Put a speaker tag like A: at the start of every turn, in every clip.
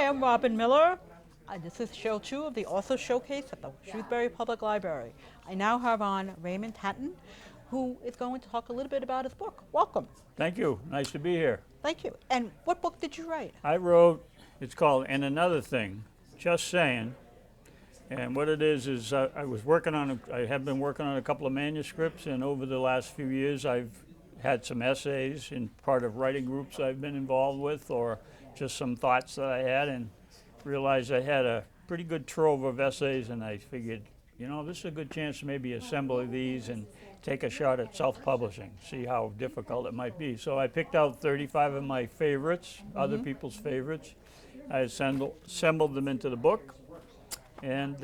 A: I'm Robin Miller. This is show 2 of the Author Showcase at the Shrewsbury Public Library. I now have on Raymond Hatton, who is going to talk a little bit about his book. Welcome.
B: Thank you. Nice to be here.
A: Thank you. And what book did you write?
B: I wrote, it's called And Another Thing, Just Saying. And what it is I have been working on a couple of manuscripts, and over the last few years I've had some essays in part of writing groups I've been involved with, or just some thoughts that I had, and realized I had a pretty good trove of essays, and I figured, this is a good chance to maybe assemble these and take a shot at self-publishing, see how difficult it might be. So I picked out 35 of my favorites, other people's favorites. I assembled them into the book, and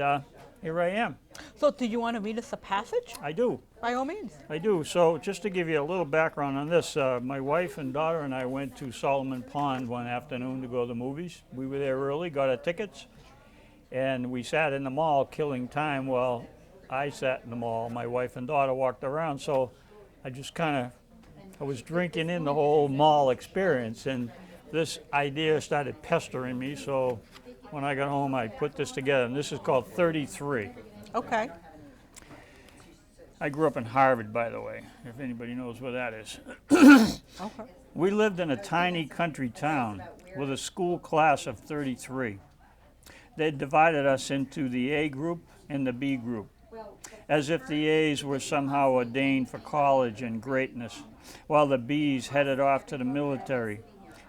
B: here I am.
A: So do you want to read us a passage?
B: I do.
A: By all means.
B: I do. So just to give you a little background on this, my wife and daughter and I went to Solomon Pond one afternoon to go to the movies. We were there early, got our tickets, and we sat in the mall killing time while I sat in the mall. My wife and daughter walked around, so I just I was drinking in the whole mall experience, and this idea started pestering me, so when I got home I put this together, and this is called 33.
A: Okay.
B: I grew up in Harvard, by the way, if anybody knows where that is.
A: Okay.
B: We lived in a tiny country town with a school class of 33. They divided us into the A group and the B group, as if the A's were somehow ordained for college and greatness, while the B's headed off to the military,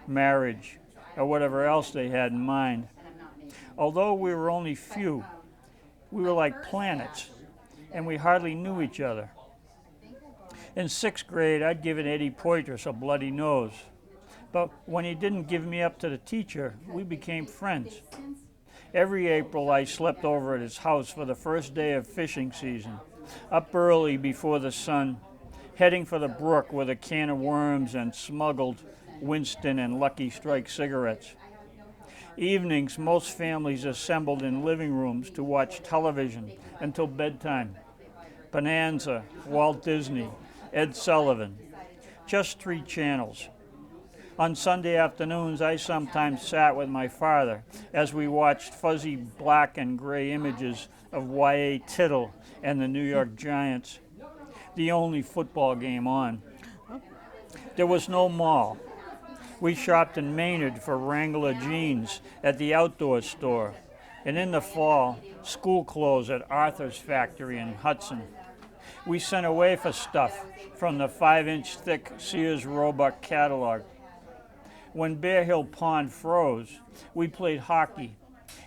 B: marriage, or whatever else they had in mind. Although we were only few, we were like planets, and we hardly knew each other. In 6th grade, I'd given Eddie Poitras a bloody nose, but when he didn't give me up to the teacher, we became friends. Every April, I slept over at his house for the first day of fishing season, up early before the sun, heading for the brook with a can of worms and smuggled Winston and Lucky Strike cigarettes. Evenings, most families assembled in living rooms to watch television until bedtime. Bonanza, Walt Disney, Ed Sullivan, just 3 channels. On Sunday afternoons, I sometimes sat with my father as we watched fuzzy black and gray images of Y.A. Tittle and the New York Giants, the only football game on. There was no mall. We shopped in Maynard for Wrangler jeans at the outdoor store, and in the fall, school clothes at Arthur's factory in Hudson. We sent away for stuff from the 5-inch thick Sears Roebuck catalog. When Bear Hill Pond froze, we played hockey,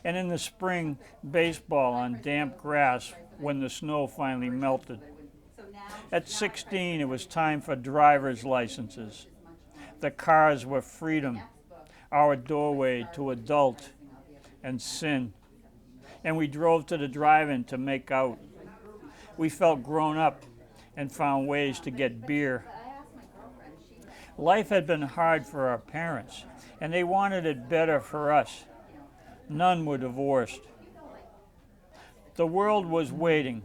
B: and in the spring, baseball on damp grass when the snow finally melted. At 16, it was time for driver's licenses. The cars were freedom, our doorway to adult and sin. And we drove to the drive-in to make out. We felt grown up and found ways to get beer. Life had been hard for our parents, and they wanted it better for us. None were divorced. The world was waiting,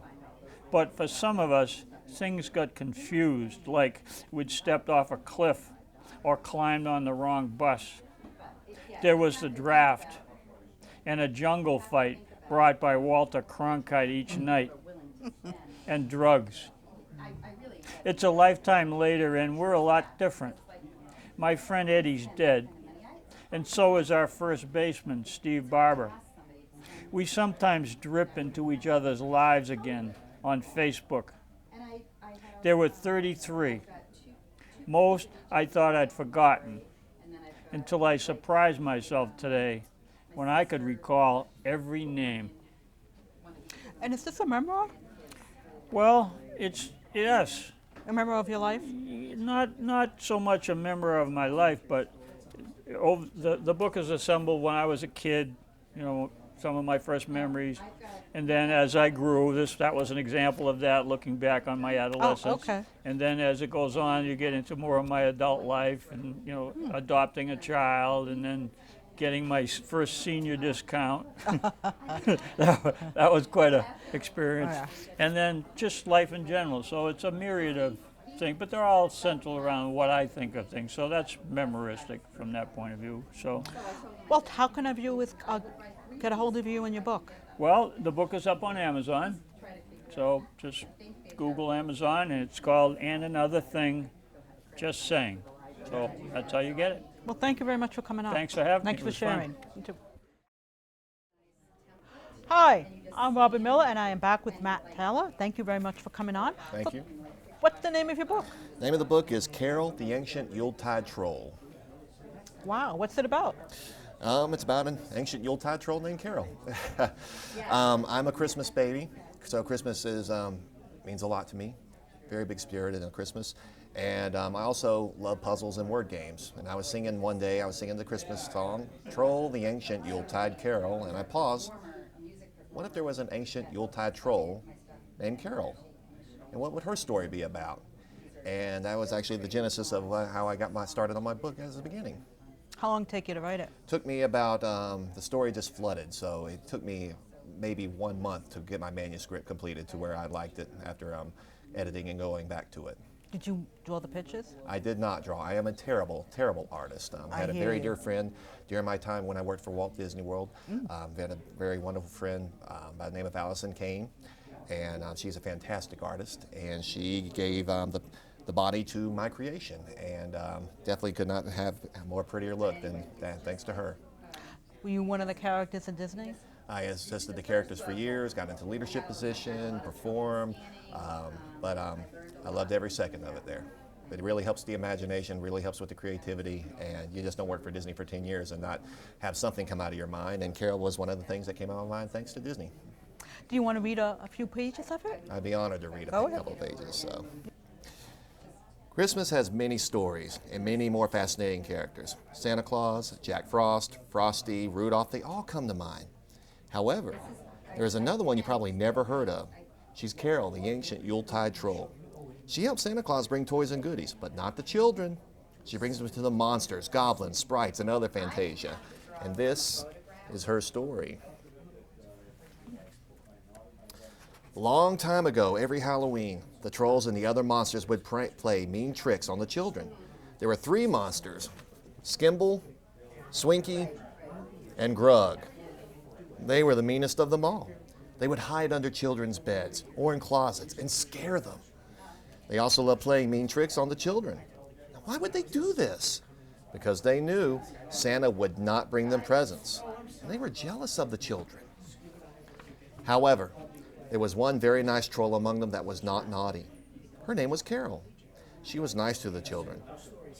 B: but for some of us, things got confused, like we'd stepped off a cliff or climbed on the wrong bus. There was the draft and a jungle fight brought by Walter Cronkite each night, and drugs. It's a lifetime later, and we're a lot different. My friend Eddie's dead, and so is our first baseman, Steve Barber. We sometimes drip into each other's lives again on Facebook. There were 33. Most I thought I'd forgotten, until I surprised myself today when I could recall every name.
A: And is this a memoir?
B: Well, yes.
A: A memoir of your life?
B: Not so much a memoir of my life, but the book is assembled when I was a kid, some of my first memories. And then as I grew, that was an example of that, looking back on my adolescence.
A: Oh, okay.
B: And then as it goes on, you get into more of my adult life and, adopting a child and then getting my first senior discount. that was quite an experience.
A: Oh, yeah.
B: And then just life in general. So it's a myriad of thing, but they're all central around what I think of things. So that's memoristic from that point of view. So,
A: Well, how can a viewers get a hold of you and your book?
B: well, the book is up on Amazon. So just Google Amazon, and it's called And Another Thing, Just Saying. So that's how you get it.
A: Well, thank you very much for coming on.
B: Thanks for having me.
A: Thanks
B: It
A: for
B: was fun.
A: sharing. You too. Hi, I'm Robin Miller, and I am back with Matt Taylor. Thank you very much for coming on.
C: Thank you.
A: What's the name of your book?
C: Name of the book is Carol, the Ancient Yuletide Troll.
A: Wow, what's it about?
C: It's about an ancient Yuletide troll named Carol. I'm a Christmas baby, so Christmas means a lot to me. Very big spirit in Christmas. And I also love puzzles and word games. And I was singing one day, the Christmas song, Troll, the Ancient Yuletide Carol, and I paused. What if there was an ancient Yuletide troll named Carol? And what would her story be about? And that was actually the genesis of how I got started on my book as the beginning.
A: How long did it take you to write it?
C: Took me about, the story just flooded, so it took me maybe 1 month to get my manuscript completed to where I liked it after editing and going back to it.
A: Did you draw the pictures?
C: I did not draw. I am a terrible, terrible artist. I had a
A: hear
C: very
A: you.
C: dear friend during my time when I worked for Walt Disney World. We had a very wonderful friend by the name of Allison Kane, and she's a fantastic artist, and she gave the body to my creation, and definitely could not have a more prettier look than that, thanks to her.
A: Were you one of the characters in Disney?
C: I assisted the characters for years, got into leadership position, performed, but I loved every second of it there. It really helps the imagination, really helps with the creativity, and you just don't work for Disney for 10 years and not have something come out of your mind, and Carol was one of the things that came out of my mind thanks to Disney.
A: Do you want to read a few pages of it?
C: I'd be honored to read
A: Go
C: a
A: ahead.
C: couple of pages. So. Christmas has many stories and many more fascinating characters. Santa Claus, Jack Frost, Frosty, Rudolph, they all come to mind. However, there is another one you probably never heard of. She's Carol, the ancient Yuletide troll. She helps Santa Claus bring toys and goodies, but not the children. She brings them to the monsters, goblins, sprites, and other fantasia. And this is her story. Long time ago, every Halloween, the trolls and the other monsters would play mean tricks on the children. There were 3 monsters, Skimble, Swinky, and Grug. They were the meanest of them all. They would hide under children's beds or in closets and scare them. They also loved playing mean tricks on the children. Now, why would they do this? Because they knew Santa would not bring them presents, and they were jealous of the children. However, there was one very nice troll among them that was not naughty. Her name was Carol. She was nice to the children,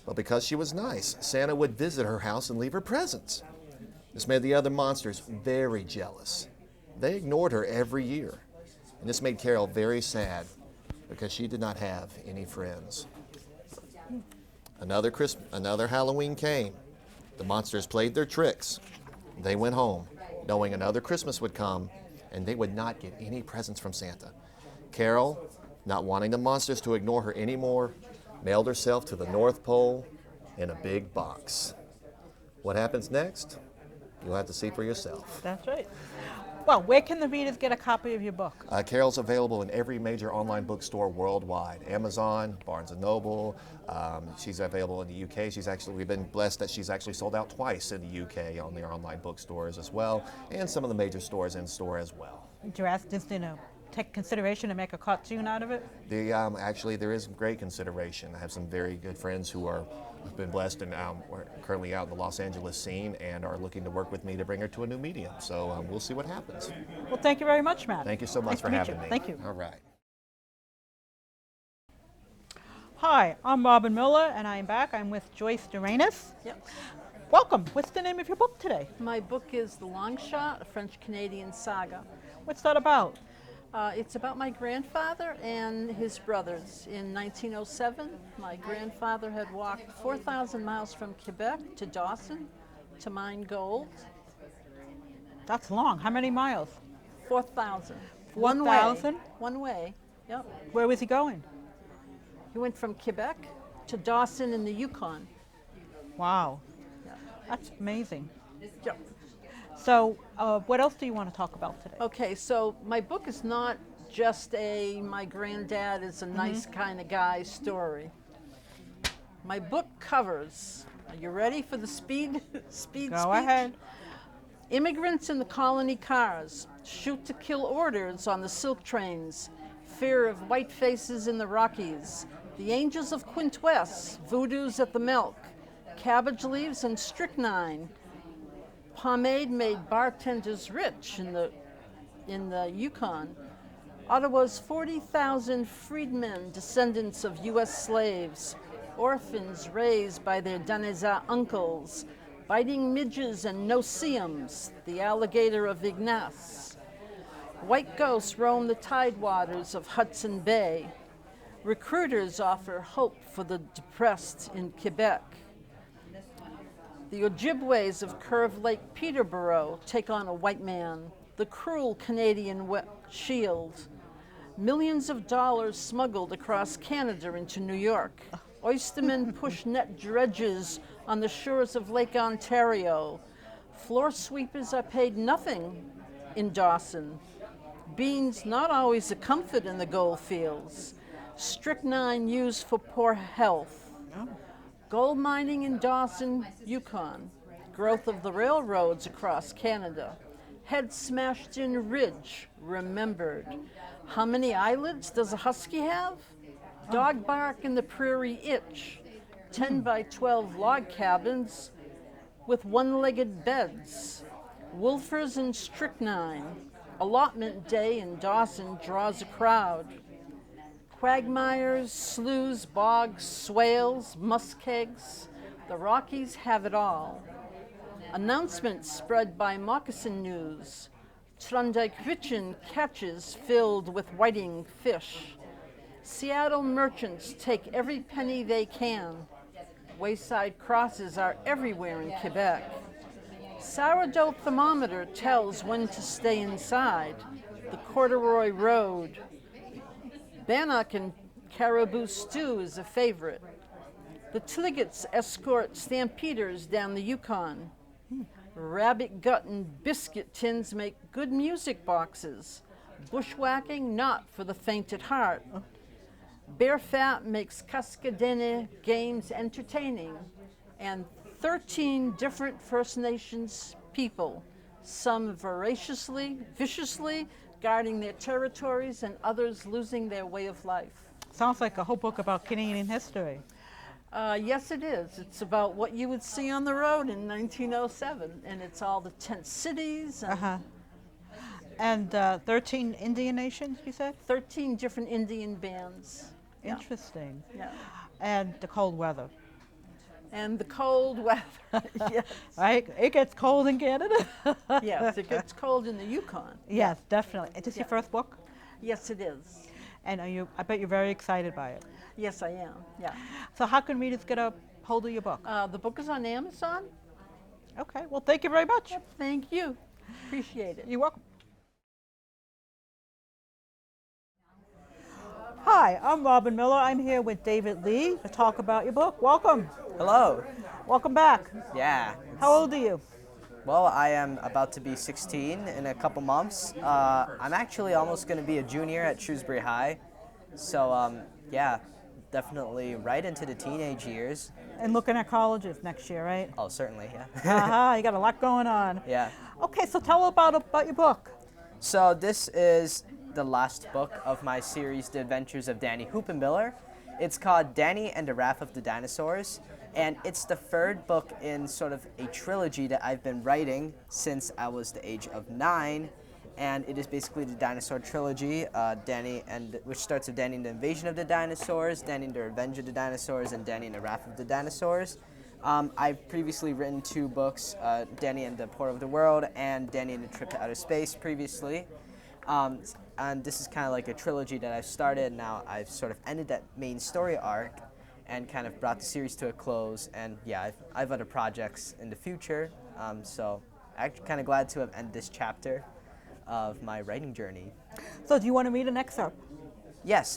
C: but because she was nice, Santa would visit her house and leave her presents. This made the other monsters very jealous. They ignored her every year, and this made Carol very sad because she did not have any friends. Another Halloween came. The monsters played their tricks. They went home, knowing another Christmas would come, and they would not get any presents from Santa. Carol, not wanting the monsters to ignore her anymore, mailed herself to the North Pole in a big box. What happens next? You'll have to see for yourself.
A: That's right. Well, where can the readers get a copy of your book?
C: Carol's available in every major online bookstore worldwide. Amazon, Barnes & Noble. She's available in the UK. We've been blessed that she's actually sold out twice in the UK on their online bookstores as well, and some of the major stores in store as well.
A: Did you ask Disney to take consideration to make a cartoon out of it?
C: Actually, there is great consideration. I have some very good friends who have been blessed and are currently out in the Los Angeles scene and are looking to work with me to bring her to a new medium. So we'll see what happens.
A: Well, thank you very much, Matt.
C: Thank you so much
A: Nice
C: for
A: to meet
C: having
A: you.
C: me.
A: Thank you.
C: All right.
A: Hi, I'm Robin Miller, and I am back. I'm with Joyce Terrenas.
D: Yep.
A: Welcome. What's the name of your book today?
D: My book is The Long Shot, a French-Canadian saga.
A: What's that about?
D: It's about my grandfather and his brothers. In 1907, my grandfather had walked 4,000 miles from Quebec to Dawson to mine gold.
A: That's long. How many miles?
D: 4,000.
A: 4,000?
D: One way, yep.
A: Where was he going?
D: He went from Quebec to Dawson in the Yukon.
A: Wow.
D: Yeah.
A: That's amazing.
D: Yep.
A: So, what else do you want to talk about today?
D: Okay, so my book is not just a my granddad is a nice kind of guy story. My book covers, are you ready for the speed speech?
A: Go ahead.
D: Immigrants in the colony cars, shoot to kill orders on the silk trains, fear of white faces in the Rockies, the angels of Quint West, voodoos at the milk, cabbage leaves and strychnine. Pomade made bartenders rich in the Yukon. Ottawa's 40,000 freedmen, descendants of U.S. slaves, orphans raised by their Daneza uncles, biting midges and no-see-ums, the alligator of Ignace. White ghosts roam the tidewaters of Hudson Bay. Recruiters offer hope for the depressed in Quebec. The Ojibways of Curve Lake Peterborough take on a white man, the cruel Canadian shield. Millions of dollars smuggled across Canada into New York. Oystermen push net dredges on the shores of Lake Ontario. Floor sweepers are paid nothing in Dawson. Beans not always a comfort in the gold fields. Strychnine used for poor health. Gold mining in Dawson, Yukon. Growth of the railroads across Canada. Head smashed in ridge, remembered. How many eyelids does a husky have? Dog bark in the prairie itch. 10 by 12 log cabins with one-legged beds. Wolfers and strychnine. Allotment day in Dawson draws a crowd. Quagmires, sloughs, bogs, swales, muskegs. The Rockies have it all. Announcements spread by Moccasin News. Trondheim catches filled with whiting fish. Seattle merchants take every penny they can. Wayside crosses are everywhere in Quebec. Sourdough thermometer tells when to stay inside. The corduroy road. Bannock and caribou stew is a favorite. The Tliggets escort stampeders down the Yukon. Rabbit gut and biscuit tins make good music boxes. Bushwhacking not for the faint at heart. Bear fat makes Cascadene games entertaining. And 13 different First Nations people, some viciously guarding their territories and others losing their way of life.
A: Sounds like a whole book about Canadian history.
D: Yes, it is. It's about what you would see on the road in 1907, and it's all the tent cities and
A: And 13 Indian nations, you said?
D: 13 different Indian bands. Yeah.
A: Interesting.
D: Yeah.
A: And the cold weather.
D: And the cold weather. Yes.
A: Right? It gets cold in Canada.
D: Yes, it gets cold in the Yukon.
A: Yes, definitely. Is this your
D: Yeah.
A: first book?
D: Yes, it is.
A: And I bet you're very excited by it.
D: Yes, I am. Yeah.
A: So how can readers get a hold of your book?
D: The book is on Amazon.
A: Okay, well, thank you very much.
D: Thank you. Appreciate it.
A: You're welcome. Hi, I'm Robin Miller. I'm here with David Lee to talk about your book. Welcome.
E: Hello.
A: Welcome back.
E: Yeah.
A: How old are you?
E: Well, I am about to be 16 in a couple months. I'm actually almost going to be a junior at Shrewsbury High. So, yeah, definitely right into the teenage years.
A: And looking at colleges next year, right?
E: Oh, certainly, yeah.
A: Uh-huh, you got a lot going on.
E: Yeah.
A: Okay, so tell about your book.
E: So this is the last book of my series, The Adventures of Danny Hoopenmiller. It's called Danny and the Wrath of the Dinosaurs, and it's the third book in sort of a trilogy that I've been writing since I was the age of 9, and it is basically the dinosaur trilogy, which starts with Danny and the Invasion of the Dinosaurs, Danny and the Revenge of the Dinosaurs, and Danny and the Wrath of the Dinosaurs. I've previously written 2 books, Danny and the Port of the World and Danny and the Trip to Outer Space previously. And this is kind of like a trilogy that I've started. Now I've sort of ended that main story arc and kind of brought the series to a close. And yeah, I've other projects in the future. So I'm kind of glad to have ended this chapter of my writing journey.
A: So do you want to read an excerpt?
E: Yes.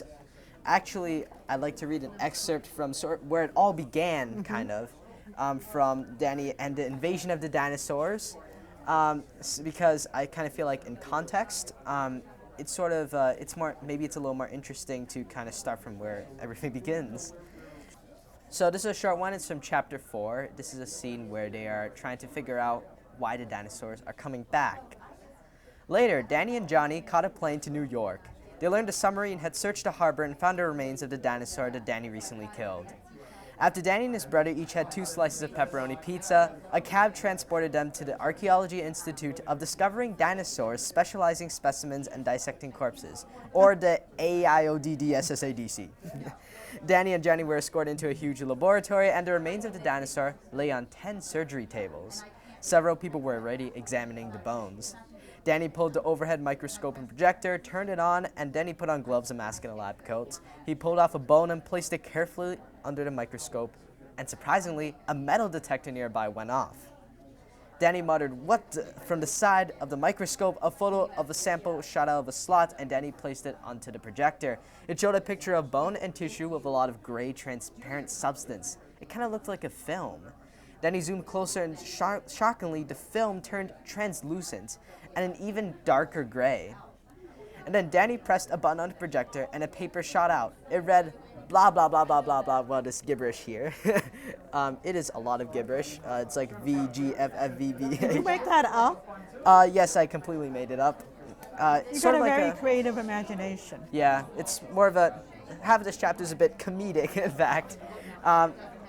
E: Actually, I'd like to read an excerpt from where it all began, kind of, from Danny and the Invasion of the Dinosaurs. Because I kind of feel like in context, it's sort of maybe it's a little more interesting to kind of start from where everything begins. So this is a short one. It's from chapter 4. This is a scene where they are trying to figure out why the dinosaurs are coming back. Later, Danny and Johnny caught a plane to New York. They learned a submarine had searched the harbor and found the remains of the dinosaur that Danny recently killed. After Danny and his brother each had 2 slices of pepperoni pizza, a cab transported them to the Archaeology Institute of Discovering Dinosaurs, Specializing Specimens and Dissecting Corpses, or the AIODDSSADC. Danny and Johnny were escorted into a huge laboratory, and the remains of the dinosaur lay on 10 surgery tables. Several people were already examining the bones. Danny pulled the overhead microscope and projector, turned it on, and then he put on gloves, a mask, and a lab coat. He pulled off a bone and placed it carefully under the microscope, and surprisingly, a metal detector nearby went off. Danny muttered, "What the?" From the side of the microscope, a photo of a sample shot out of a slot, and Danny placed it onto the projector. It showed a picture of bone and tissue with a lot of gray, transparent substance. It kind of looked like a film. Then he zoomed closer, and shockingly, the film turned translucent and an even darker gray. And then Danny pressed a button on the projector, and a paper shot out. It read, blah, blah, blah, blah, blah, blah, well, this gibberish here. It is a lot of gibberish. It's like V, G, F, F, V, B.
A: Did you make that up?
E: Yes, I completely made it up.
A: You got a very creative imagination.
E: Yeah, it's more of a, half of this chapter is a bit comedic, in fact.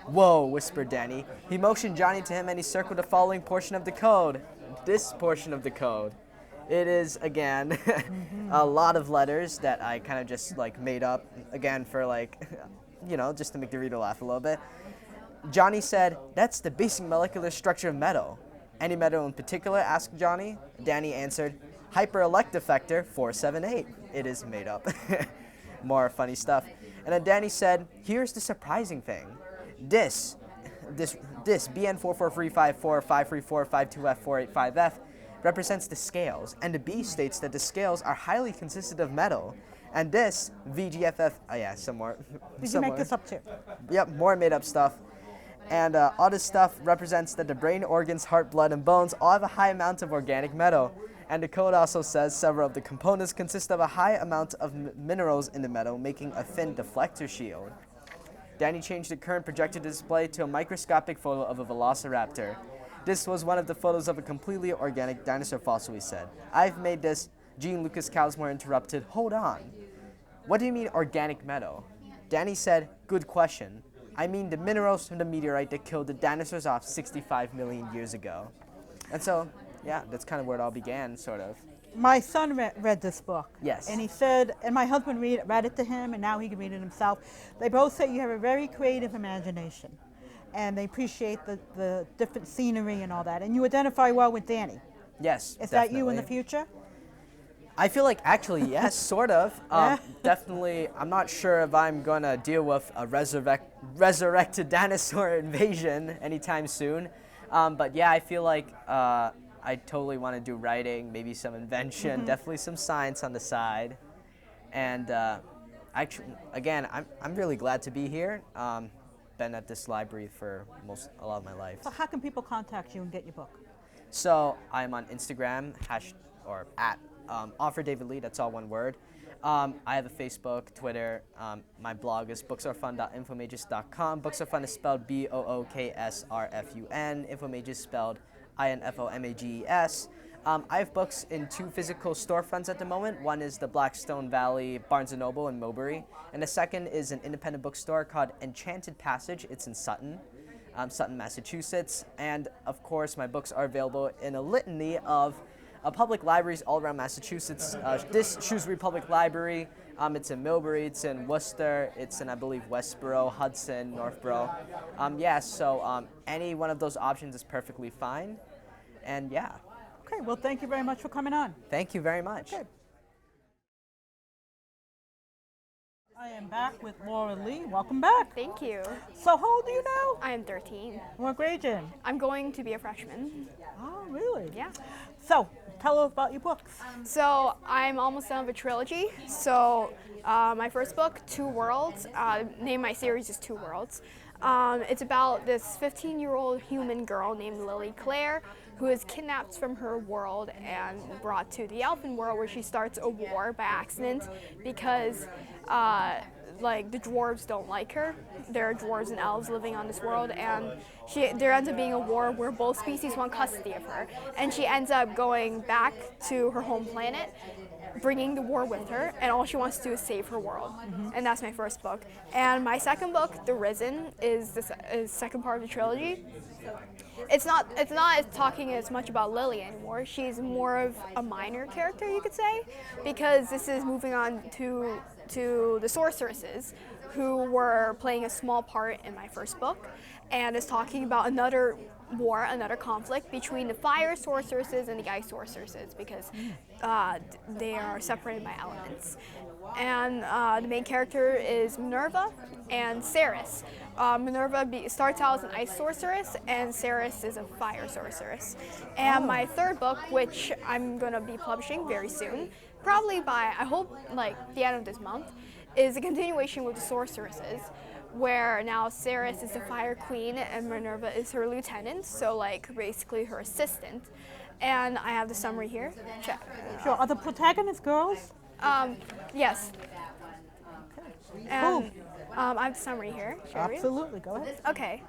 E: Whoa, whispered Danny. He motioned Johnny to him, and he circled the following portion of the code. This portion of the code. It is, again, a lot of letters that I kind of just like made up, again, for like, you know, just to make the reader laugh a little bit. Johnny said, "That's the basic molecular structure of metal." "Any metal in particular?" asked Johnny. Danny answered, "Hyperelect-effector 478. It is made up. More funny stuff. And then Danny said, "Here's the surprising thing. This BN4435453453452F485F represents the scales, and the B states that the scales are highly consistent of metal. And this VGFF, oh yeah, some more.
A: Did you make this up too?
E: Yep, more made up stuff. And all this stuff represents that the brain, organs, heart, blood, and bones all have a high amount of organic metal. And the code also says several of the components consist of a high amount of minerals in the metal, making a thin deflector shield." Danny changed the current projector display to a microscopic photo of a velociraptor. This was one of the photos of a completely organic dinosaur fossil, he said. "I've made this." Gene Lucas Cowsmore interrupted. "Hold on. What do you mean organic metal?" Danny said, "Good question. I mean the minerals from the meteorite that killed the dinosaurs off 65 million years ago." And so, yeah, that's kind of where it all began, sort of.
A: My son read this book.
E: Yes.
A: And he said, and my husband read it to him, and now he can read it himself. They both say you have a very creative imagination, and they appreciate the different scenery and all that. And you identify well with Danny.
E: Yes,
A: Is
E: definitely.
A: that you in the future?
E: I feel like actually, yes, sort of. Definitely, I'm not sure if I'm going to deal with a resurrected dinosaur invasion anytime soon. But yeah, I feel like I totally want to do writing, maybe some invention, definitely some science on the side. And actually, again, I'm really glad to be here. Been at this library for a lot of my life.
A: So how can people contact you and get your book?
E: So I'm on Instagram, at Author David Lee, that's all one word. I have a Facebook, Twitter. My blog is booksarefun.infomages.com. Books Are Fun is spelled BOOKSRFUN. Infomages spelled INFOMAGES. I have books in 2 physical storefronts at the moment. One is the Blackstone Valley Barnes & Noble in Mulberry, and the second is an independent bookstore called Enchanted Passage. It's in Sutton, Massachusetts. And of course, my books are available in a litany of public libraries all around Massachusetts. This Shrewsbury Public Library, it's in Millbury, it's in Worcester, it's in, I believe, Westboro, Hudson, Northborough. So any one of those options is perfectly fine. And yeah.
A: Okay, well, thank you very much for coming on.
E: Thank you very much.
A: Okay. I am back with Laura Lee. Welcome back.
F: Thank you.
A: So how old are you now?
F: I am 13.
A: What grade you in?
F: I'm going to be a freshman.
A: Oh, really?
F: Yeah.
A: So, tell us about your books.
F: So I'm almost done with a trilogy. So my first book, Two Worlds, name my series is Two Worlds. It's about this 15-year-old human girl named Lily Claire who is kidnapped from her world and brought to the elfin world where she starts a war by accident because like the dwarves don't like her. There are dwarves and elves living on this world, and there ends up being a war where both species want custody of her, and she ends up going back to her home planet, bringing the war with her, and all she wants to do is save her world. And that's my first book. And my second book, The Risen, is the second part of the trilogy. It's not talking as much about Lily anymore. She's more of a minor character, you could say, because this is moving on to the sorceresses, who were playing a small part in my first book, and is talking about another war, another conflict between the fire sorceresses and the ice sorceresses, because they are separated by elements. And the main character is Minerva and Ceres. Minerva starts out as an ice sorceress, and Ceres is a fire sorceress. And my third book, which I'm going to be publishing very soon, probably by, I hope, like the end of this month, is a continuation with the sorceresses, where now Ceres is the fire queen and Minerva is her lieutenant, so like basically her assistant. And I have the summary here. Check.
A: Sure. Are the protagonists girls?
F: Yes. And I have the summary here. Shall I read?
A: Absolutely. Go ahead.
F: Okay.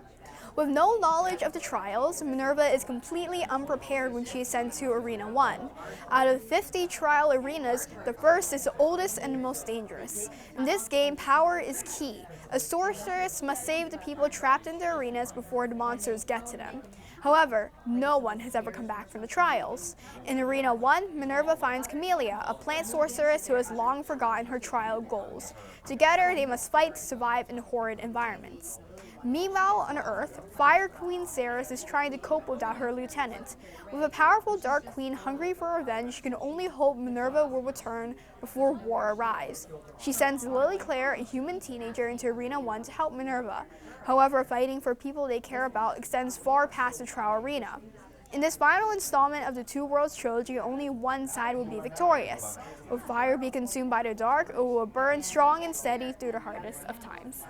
F: With no knowledge of the trials, Minerva is completely unprepared when she is sent to Arena 1. Out of 50 trial arenas, the first is the oldest and the most dangerous. In this game, power is key. A sorceress must save the people trapped in the arenas before the monsters get to them. However, no one has ever come back from the trials. In Arena 1, Minerva finds Camellia, a plant sorceress who has long forgotten her trial goals. Together, they must fight to survive in horrid environments. Meanwhile, on Earth, Fire Queen Ceres is trying to cope without her lieutenant. With a powerful Dark Queen hungry for revenge, she can only hope Minerva will return before war arrives. She sends Lily Claire, a human teenager, into Arena 1 to help Minerva. However, fighting for people they care about extends far past the trial arena. In this final installment of the Two Worlds trilogy, only one side will be victorious. Will fire be consumed by the dark, or will it burn strong and steady through the hardest of times?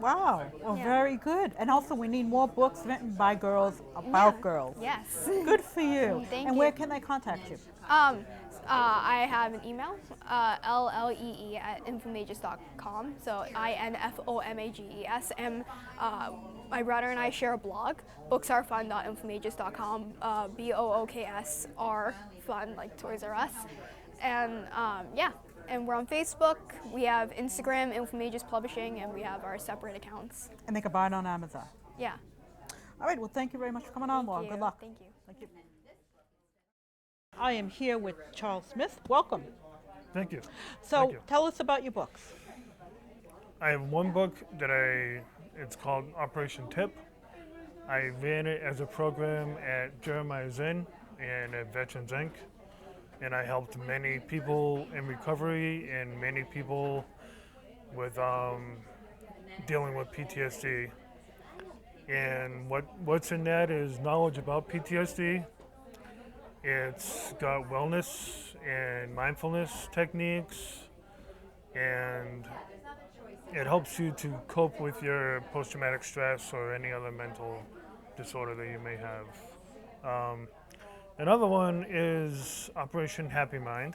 A: Wow. Well,
F: Yeah.
A: very good. And also, we need more books written by girls about
F: Yeah.
A: girls.
F: Yes.
A: Good for you.
F: Thank
A: And where
F: you.
A: can they contact you?
F: I have an email, llee@infomages.com, so INFOMAGES, and my brother and I share a blog, booksarefun.infomages.com, BOOKS are like Toys R Us, and yeah, and we're on Facebook, we have Instagram, Infomages Publishing, and we have our separate accounts.
A: And they can buy it on Amazon.
F: Yeah.
A: All right. Well, thank you very much for coming on, Laura.
F: Thank
A: Good
F: you.
A: luck.
F: Thank you.
A: Thank you. I am here with Charles Smith. Welcome.
G: Thank you.
A: So,
G: Thank you.
A: tell us about your books.
G: I have one book that it's called Operation Tip. I ran it as a program at Jeremiah's Inn and at Veterans Inc. And I helped many people in recovery and many people with dealing with PTSD. And what's in that is knowledge about PTSD. It's got wellness and mindfulness techniques, and it helps you to cope with your post-traumatic stress or any other mental disorder that you may have. Another one is Operation Happy Mind,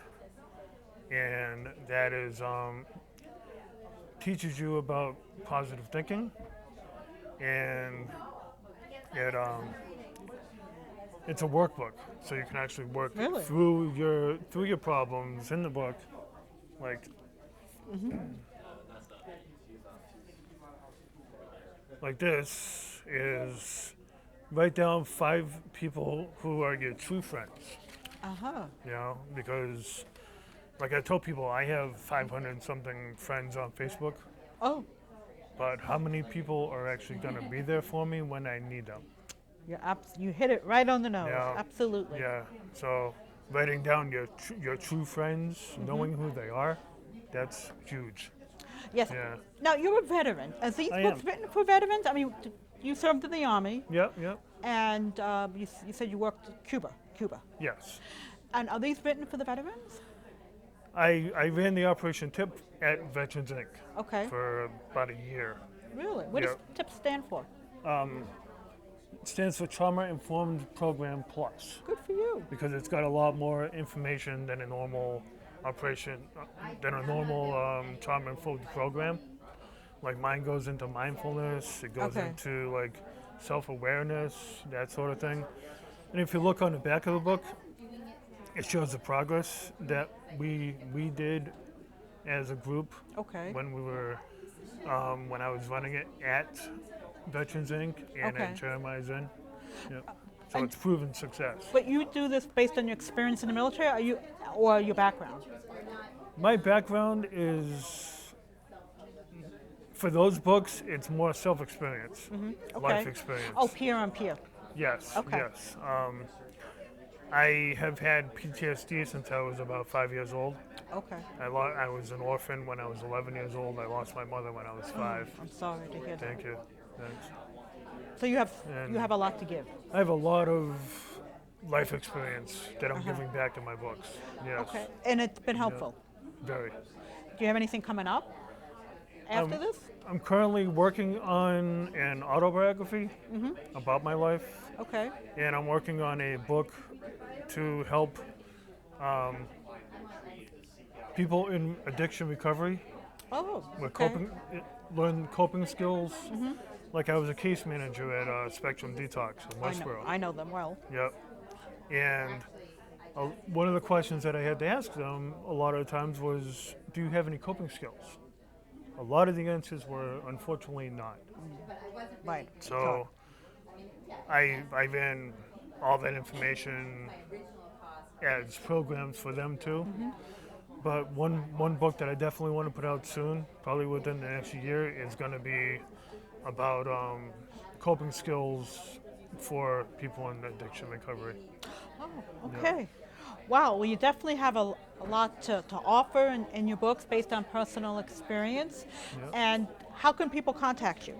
G: and that is teaches you about positive thinking, and it's a workbook, so you can actually work
A: Really?
G: through your problems in the book, like like this is write down 5 people who are your true friends. You know, because like I told people, I have 500 something friends on Facebook,
A: Oh,
G: but how many people are actually going to be there for me when I need them?
A: you hit it right on the nose.
G: Yeah.
A: Absolutely.
G: Yeah, so writing down your true friends, knowing who they are, that's huge.
A: Yes.
G: Yeah.
A: Now, you're a veteran. Are these
G: I
A: books
G: am.
A: written for veterans? I mean, you served in the Army,
G: Yep, yep,
A: and you said you worked at Cuba.
G: yes.
A: And are these written for the veterans?
G: I ran the Operation Tip at Veterans Inc.
A: Okay.
G: for about a year.
A: Really? What does
G: Yeah.
A: TIP stand for?
G: It stands for Trauma Informed Program Plus
A: Good for you.
G: because it's got a lot more information than a normal operation, than a normal trauma informed program. Like mine goes into mindfulness, it goes
A: Okay.
G: into like self-awareness, that sort of thing. And if you look on the back of the book, it shows the progress that we did as a group
A: Okay.
G: when we were when I was running it at Veterans Inc. and
A: Okay.
G: at Jeremiah's Inn. Yep. So
A: and-
G: it's proven success.
A: But you do this based on your experience in the military, or your background?
G: My background is, for those books, it's more self-experience, life experience.
A: Oh, peer on peer.
G: Yes,
A: Okay.
G: yes. I have had PTSD since I was about 5 years old.
A: Okay.
G: I was an orphan when I was 11 years old. I lost my mother when I was 5.
A: I'm sorry to hear that.
G: Thank you. Thanks.
A: So you
G: And-
A: have a lot to give.
G: I have a lot of life experience that I'm giving back in my books. Yes,
A: Okay. And it's been helpful.
G: very.
A: Do you have anything coming up after this?
G: I'm currently working on an autobiography about my life,
A: Okay.
G: and I'm working on a book to help people in addiction recovery
A: Oh.
G: with
A: okay.
G: learn coping skills. Like I was a case manager at Spectrum Detox in
A: I know.
G: Westboro.
A: I know them well.
G: Yep. And one of the questions that I had to ask them a lot of the times was, do you have any coping skills? A lot of the answers were unfortunately not.
A: Right.
G: So I ran all that information as programs for them too. But one book that I definitely want to put out soon, probably within the next year, is going to be about coping skills for people in addiction recovery.
A: Oh, okay. Wow, well, you definitely have a lot to offer in your books based on personal experience.
G: Yep.
A: And how can people contact you?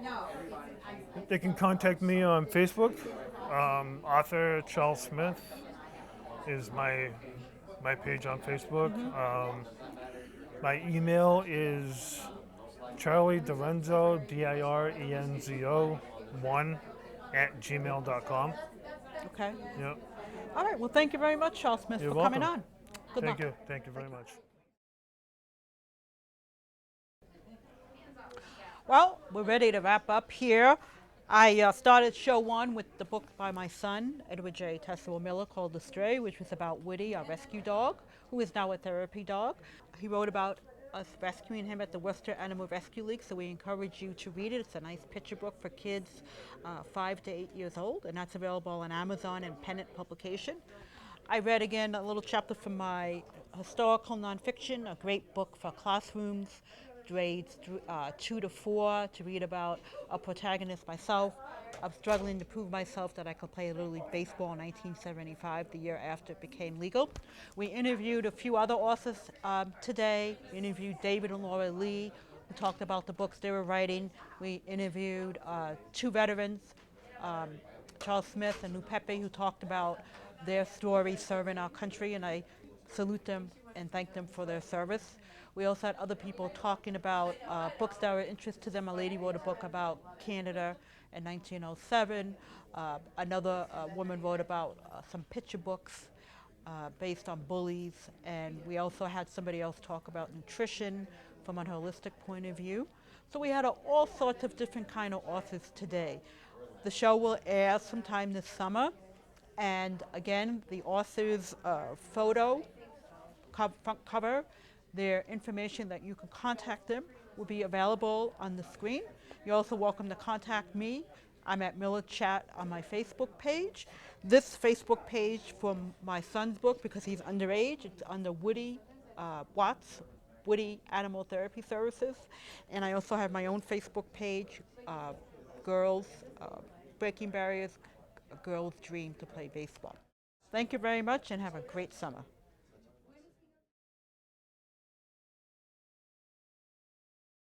G: They can contact me on Facebook. Author Charles Smith is my page on Facebook. My email is charliedirenzo, DIRENZO 1 @gmail.com.
A: Okay.
G: Yep.
A: All right, well, thank you very much, Charles Smith,
G: You're
A: for coming
G: welcome.
A: on. Good
G: Thank
A: luck.
G: you. Thank you very much.
A: Well, we're ready to wrap up here. I started show 1 with the book by my son, Edward J. Tessel Miller, called The Stray, which was about Woody, our rescue dog, who is now a therapy dog. He wrote about us rescuing him at the Worcester Animal Rescue League, so we encourage you to read it. It's a nice picture book for kids 5 to 8 years old, and that's available on Amazon and Pennant Publication. I read again a little chapter from my historical nonfiction, a great book for classrooms, grades 2 to 4, to read about a protagonist myself. I'm struggling to prove myself that I could play Little League Baseball in 1975, the year after it became legal. We interviewed a few other authors today. We interviewed David and Laura Lee, who talked about the books they were writing. We interviewed 2 veterans, Charles Smith and Lou Pepe, who talked about their story serving our country, and I salute them and thank them for their service. We also had other people talking about books that were of interest to them. A lady wrote a book about Canada in 1907. Another woman wrote about some picture books based on bullies. And we also had somebody else talk about nutrition from a holistic point of view. So we had all sorts of different kind of authors today. The show will air sometime this summer. And again, the author's photo, front cover, their information that you can contact them will be available on the screen. You're also welcome to contact me. I'm at Miller Chat on my Facebook page. This Facebook page for my son's book, because he's underage, it's under Woody Watts, Woody Animal Therapy Services. And I also have my own Facebook page, Girls Breaking Barriers, a Girl's Dream to Play Baseball. Thank you very much and have a great summer.